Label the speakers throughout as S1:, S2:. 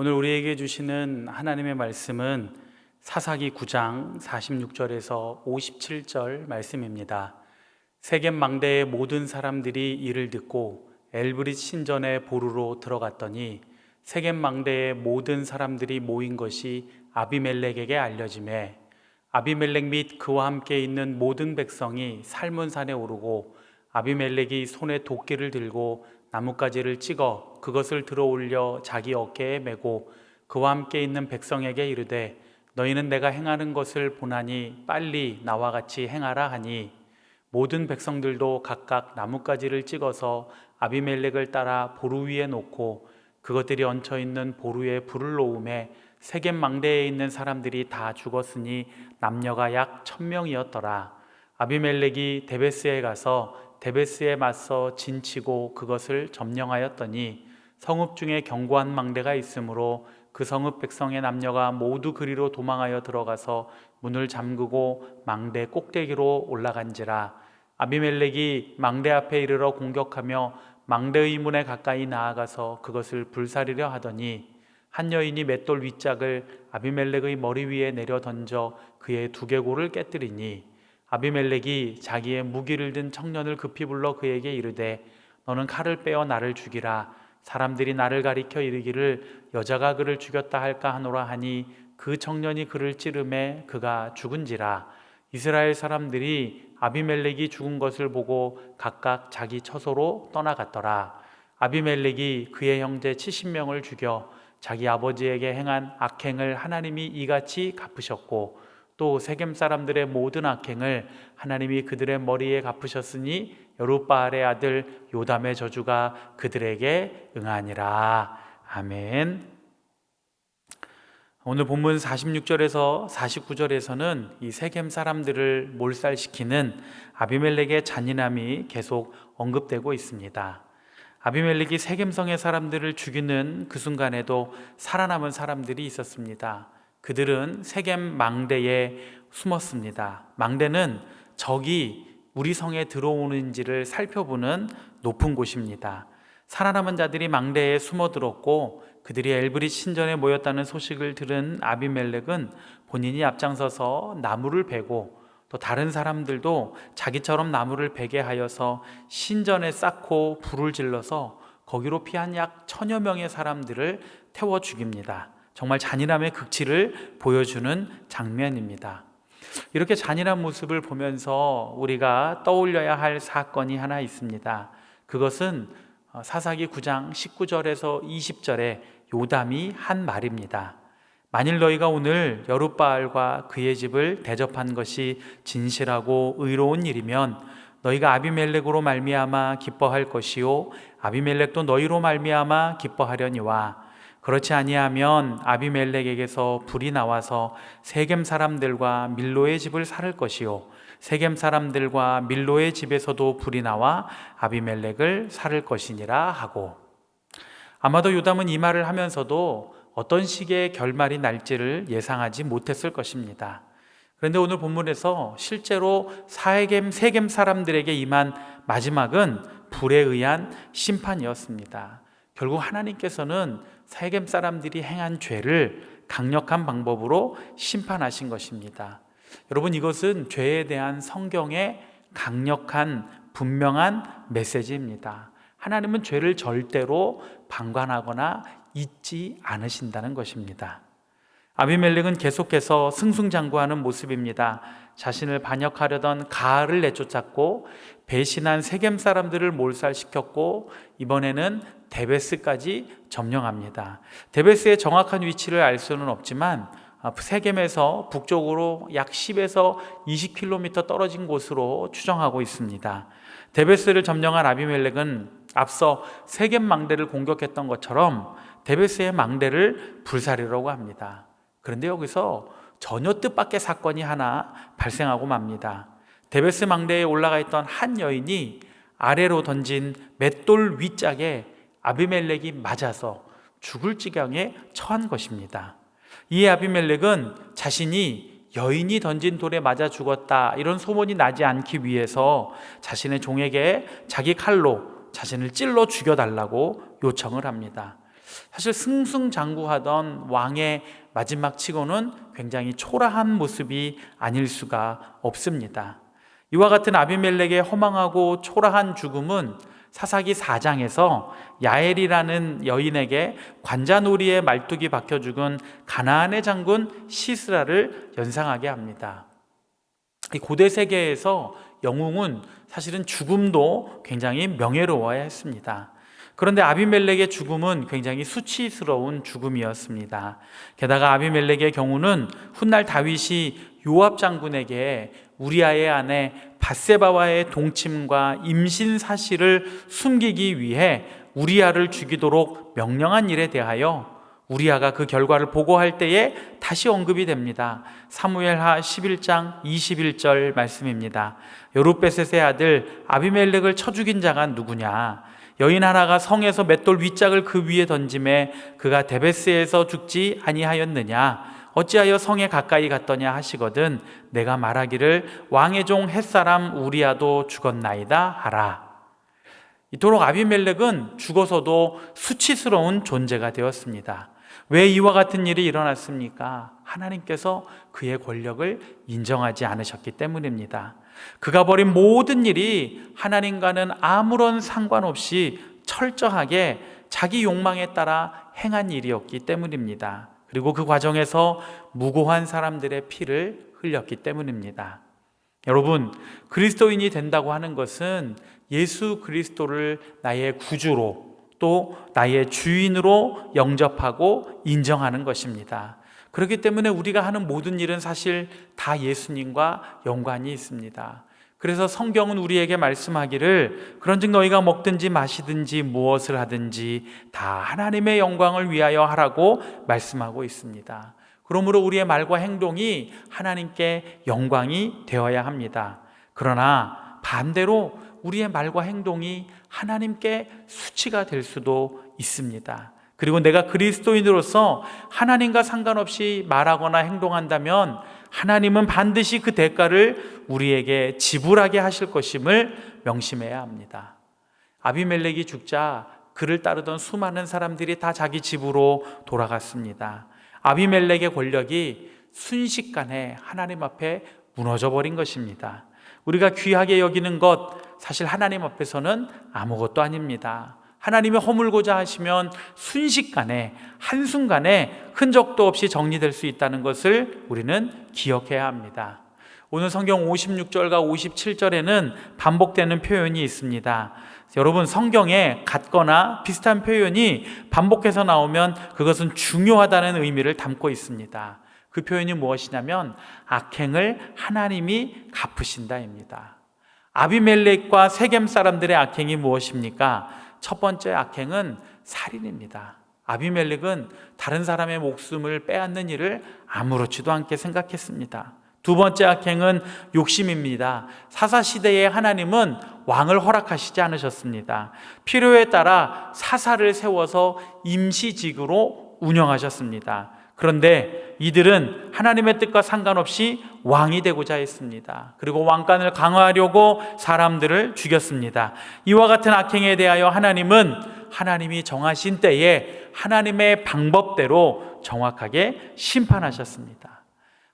S1: 오늘 우리에게 주시는 하나님의 말씀은 사사기 9장 46절에서 57절 말씀입니다. 세겜 망대의 모든 사람들이 이를 듣고 엘브릿 신전의 보루로 들어갔더니 세겜 망대의 모든 사람들이 모인 것이 아비멜렉에게 알려지매 아비멜렉 및 그와 함께 있는 모든 백성이 살문산에 오르고 아비멜렉이 손에 도끼를 들고 나뭇가지를 찍어 그것을 들어올려 자기 어깨에 메고 그와 함께 있는 백성에게 이르되 너희는 내가 행하는 것을 보나니 빨리 나와 같이 행하라 하니 모든 백성들도 각각 나뭇가지를 찍어서 아비멜렉을 따라 보루 위에 놓고 그것들이 얹혀 있는 보루에 불을 놓음에 세겜 망대에 있는 사람들이 다 죽었으니 남녀가 약 1000명이었더라. 아비멜렉이 데베스에 가서 데베스에 맞서 진치고 그것을 점령하였더니 성읍 중에 견고한 망대가 있으므로 그 성읍 백성의 남녀가 모두 그리로 도망하여 들어가서 문을 잠그고 망대 꼭대기로 올라간지라. 아비멜렉이 망대 앞에 이르러 공격하며 망대의 문에 가까이 나아가서 그것을 불사르려 하더니 한 여인이 맷돌 윗짝을 아비멜렉의 머리 위에 내려 던져 그의 두개골을 깨뜨리니 아비멜렉이 자기의 무기를 든 청년을 급히 불러 그에게 이르되 너는 칼을 빼어 나를 죽이라. 사람들이 나를 가리켜 이르기를 여자가 그를 죽였다 할까 하노라 하니 그 청년이 그를 찌르매 그가 죽은지라. 이스라엘 사람들이 아비멜렉이 죽은 것을 보고 각각 자기 처소로 떠나갔더라. 아비멜렉이 그의 형제 70명을 죽여 자기 아버지에게 행한 악행을 하나님이 이같이 갚으셨고 또 세겜 사람들의 모든 악행을 하나님이 그들의 머리에 갚으셨으니 여룻바알의 아들 요담의 저주가 그들에게 응하니라. 아멘. 오늘 본문 46절에서 49절에서는 이 세겜 사람들을 몰살시키는 아비멜렉의 잔인함이 계속 언급되고 있습니다. 아비멜렉이 세겜성의 사람들을 죽이는 그 순간에도 살아남은 사람들이 있었습니다. 그들은 세겜 망대에 숨었습니다. 망대는 적이 우리 성에 들어오는지를 살펴보는 높은 곳입니다. 살아남은 자들이 망대에 숨어들었고 그들이 엘브릿 신전에 모였다는 소식을 들은 아비멜렉은 본인이 앞장서서 나무를 베고 또 다른 사람들도 자기처럼 나무를 베게 하여서 신전에 쌓고 불을 질러서 거기로 피한 약 1000여 명의 사람들을 태워 죽입니다. 정말 잔인함의 극치를 보여주는 장면입니다. 이렇게 잔인한 모습을 보면서 우리가 떠올려야 할 사건이 하나 있습니다. 그것은 사사기 9장 19절에서 20절에 요담이 한 말입니다. 만일 너희가 오늘 여룻바알과 그의 집을 대접한 것이 진실하고 의로운 일이면 너희가 아비멜렉으로 말미암아 기뻐할 것이요 아비멜렉도 너희로 말미암아 기뻐하려니와 그렇지 아니하면 아비멜렉에게서 불이 나와서 세겜 사람들과 밀로의 집을 살을 것이요 세겜 사람들과 밀로의 집에서도 불이 나와 아비멜렉을 살을 것이니라 하고, 아마도 요담은 이 말을 하면서도 어떤 식의 결말이 날지를 예상하지 못했을 것입니다. 그런데 오늘 본문에서 실제로 세겜 사람들에게 임한 마지막은 불에 의한 심판이었습니다. 결국 하나님께서는 세겜 사람들이 행한 죄를 강력한 방법으로 심판하신 것입니다. 여러분, 이것은 죄에 대한 성경의 강력한 분명한 메시지입니다. 하나님은 죄를 절대로 방관하거나 잊지 않으신다는 것입니다. 아비멜렉은 계속해서 승승장구하는 모습입니다. 자신을 반역하려던 가알을 내쫓았고 배신한 세겜 사람들을 몰살시켰고 이번에는 데베스까지 점령합니다. 데베스의 정확한 위치를 알 수는 없지만 세겜에서 북쪽으로 약 10에서 20km 떨어진 곳으로 추정하고 있습니다. 데베스를 점령한 아비멜렉은 앞서 세겜 망대를 공격했던 것처럼 데베스의 망대를 불사르려고 합니다. 그런데 여기서 전혀 뜻밖의 사건이 하나 발생하고 맙니다. 데베스 망대에 올라가 있던 한 여인이 아래로 던진 맷돌 윗짝에 아비멜렉이 맞아서 죽을 지경에 처한 것입니다. 이에 아비멜렉은 자신이 여인이 던진 돌에 맞아 죽었다 이런 소문이 나지 않기 위해서 자신의 종에게 자기 칼로 자신을 찔러 죽여달라고 요청을 합니다. 사실 승승장구하던 왕의 마지막 치고는 굉장히 초라한 모습이 아닐 수가 없습니다. 이와 같은 아비멜렉의 허망하고 초라한 죽음은 사사기 4장에서 야엘이라는 여인에게 관자놀이에 말뚝이 박혀 죽은 가나안의 장군 시스라를 연상하게 합니다. 이 고대 세계에서 영웅은 사실은 죽음도 굉장히 명예로워야 했습니다. 그런데 아비멜렉의 죽음은 굉장히 수치스러운 죽음이었습니다. 게다가 아비멜렉의 경우는 훗날 다윗이 요압 장군에게 우리아의 아내 밧세바와의 동침과 임신 사실을 숨기기 위해 우리아를 죽이도록 명령한 일에 대하여 우리아가 그 결과를 보고할 때에 다시 언급이 됩니다. 사무엘하 11장 21절 말씀입니다. 여룻베셋의 아들 아비멜렉을 쳐 죽인 자가 누구냐? 여인 하나가 성에서 맷돌 윗짝을 그 위에 던짐에 그가 데베스에서 죽지 아니하였느냐? 어찌하여 성에 가까이 갔더냐 하시거든 내가 말하기를 왕의 종 햇사람 우리아도 죽었나이다 하라. 이토록 아비멜렉은 죽어서도 수치스러운 존재가 되었습니다. 왜 이와 같은 일이 일어났습니까? 하나님께서 그의 권력을 인정하지 않으셨기 때문입니다. 그가 벌인 모든 일이 하나님과는 아무런 상관없이 철저하게 자기 욕망에 따라 행한 일이었기 때문입니다. 그리고 그 과정에서 무고한 사람들의 피를 흘렸기 때문입니다. 여러분, 그리스도인이 된다고 하는 것은 예수 그리스도를 나의 구주로 또 나의 주인으로 영접하고 인정하는 것입니다. 그렇기 때문에 우리가 하는 모든 일은 사실 다 예수님과 연관이 있습니다. 그래서 성경은 우리에게 말씀하기를 그런즉 너희가 먹든지 마시든지 무엇을 하든지 다 하나님의 영광을 위하여 하라고 말씀하고 있습니다. 그러므로 우리의 말과 행동이 하나님께 영광이 되어야 합니다. 그러나 반대로 우리의 말과 행동이 하나님께 수치가 될 수도 있습니다. 그리고 내가 그리스도인으로서 하나님과 상관없이 말하거나 행동한다면 하나님은 반드시 그 대가를 우리에게 지불하게 하실 것임을 명심해야 합니다. 아비멜렉이 죽자 그를 따르던 수많은 사람들이 다 자기 집으로 돌아갔습니다. 아비멜렉의 권력이 순식간에 하나님 앞에 무너져 버린 것입니다. 우리가 귀하게 여기는 것 사실 하나님 앞에서는 아무것도 아닙니다. 하나님이 허물고자 하시면 순식간에 한순간에 흔적도 없이 정리될 수 있다는 것을 우리는 기억해야 합니다. 오늘 성경 56절과 57절에는 반복되는 표현이 있습니다. 여러분, 성경에 같거나 비슷한 표현이 반복해서 나오면 그것은 중요하다는 의미를 담고 있습니다. 그 표현이 무엇이냐면 악행을 하나님이 갚으신다입니다. 아비멜렉과 세겜 사람들의 악행이 무엇입니까? 첫 번째 악행은 살인입니다. 아비멜렉은 다른 사람의 목숨을 빼앗는 일을 아무렇지도 않게 생각했습니다. 두 번째 악행은 욕심입니다. 사사시대에 하나님은 왕을 허락하시지 않으셨습니다. 필요에 따라 사사를 세워서 임시직으로 운영하셨습니다. 그런데 이들은 하나님의 뜻과 상관없이 왕이 되고자 했습니다. 그리고 왕관을 강화하려고 사람들을 죽였습니다. 이와 같은 악행에 대하여 하나님은 하나님이 정하신 때에 하나님의 방법대로 정확하게 심판하셨습니다.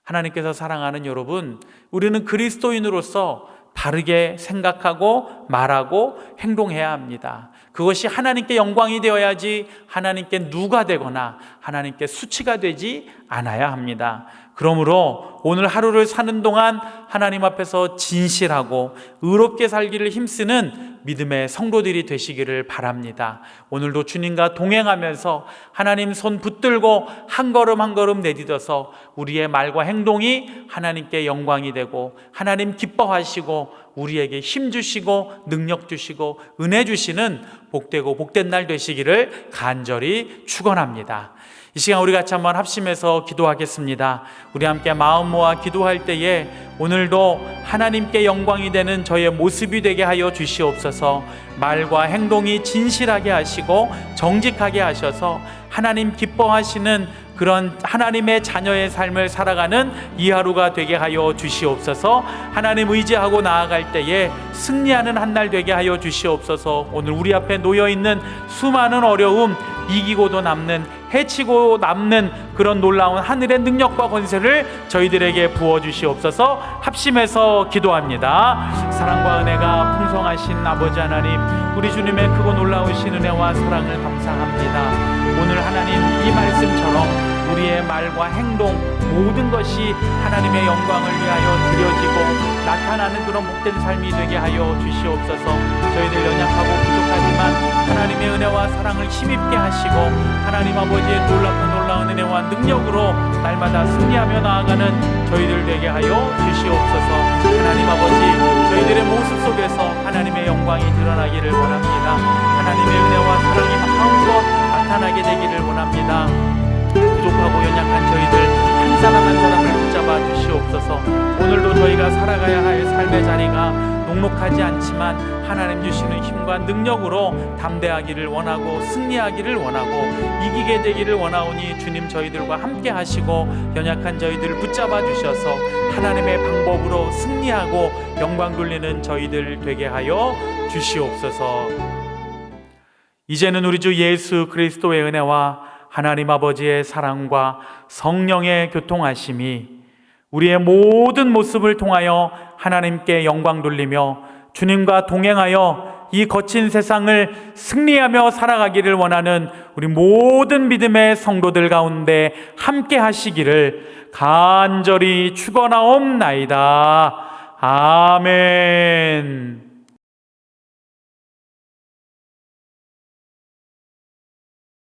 S1: 하나님께서 사랑하는 여러분, 우리는 그리스도인으로서 바르게 생각하고 말하고 행동해야 합니다. 그것이 하나님께 영광이 되어야지 하나님께 누가 되거나 하나님께 수치가 되지 않아야 합니다. 그러므로 오늘 하루를 사는 동안 하나님 앞에서 진실하고 의롭게 살기를 힘쓰는 믿음의 성도들이 되시기를 바랍니다. 오늘도 주님과 동행하면서 하나님 손 붙들고 한 걸음 한 걸음 내딛어서 우리의 말과 행동이 하나님께 영광이 되고 하나님 기뻐하시고 우리에게 힘 주시고 능력 주시고 은혜 주시는 복되고 복된 날 되시기를 간절히 축원합니다. 이 시간 우리 같이 한번 합심해서 기도하겠습니다. 우리 함께 마음 모아 기도할 때에 오늘도 하나님께 영광이 되는 저의 모습이 되게 하여 주시옵소서. 말과 행동이 진실하게 하시고 정직하게 하셔서 하나님 기뻐하시는 그런 하나님의 자녀의 삶을 살아가는 이 하루가 되게 하여 주시옵소서. 하나님 의지하고 나아갈 때에 승리하는 한 날 되게 하여 주시옵소서. 오늘 우리 앞에 놓여있는 수많은 어려움, 이기고도 남는, 해치고 남는 그런 놀라운 하늘의 능력과 권세를 저희들에게 부어주시옵소서. 합심해서 기도합니다. 사랑과 은혜가 풍성하신 아버지 하나님, 우리 주님의 크고 놀라우신 은혜와 사랑을 감사합니다. 오늘 하나님 이 말씀처럼 우리의 말과 행동 모든 것이 하나님의 영광을 위하여 드려지고 나타나는 그런 복된 삶이 되게 하여 주시옵소서. 저희들 연약하고 부족하지만 하나님의 은혜와 사랑을 힘입게 하시고 하나님 아버지의 놀랍고 놀라운 은혜와 능력으로 날마다 승리하며 나아가는 저희들 되게 하여 주시옵소서. 하나님 아버지, 저희들의 모습 속에서 하나님의 영광이 드러나기를 원합니다. 하나님의 은혜와 사랑이 마음껏 나타나게 되기를 원합니다. 부족하고 연약한 저희들 한 사람 한 사람을 붙잡아 주시옵소서. 오늘도 저희가 살아가야 할 삶의 자리가 녹록하지 않지만 하나님 주시는 힘과 능력으로 담대하기를 원하고 승리하기를 원하고 이기게 되기를 원하오니 주님 저희들과 함께 하시고 연약한 저희들을 붙잡아 주셔서 하나님의 방법으로 승리하고 영광 돌리는 저희들 되게 하여 주시옵소서. 이제는 우리 주 예수 그리스도의 은혜와 하나님 아버지의 사랑과 성령의 교통하심이 우리의 모든 모습을 통하여 하나님께 영광 돌리며 주님과 동행하여 이 거친 세상을 승리하며 살아가기를 원하는 우리 모든 믿음의 성도들 가운데 함께 하시기를 간절히 축원하옵나이다. 아멘.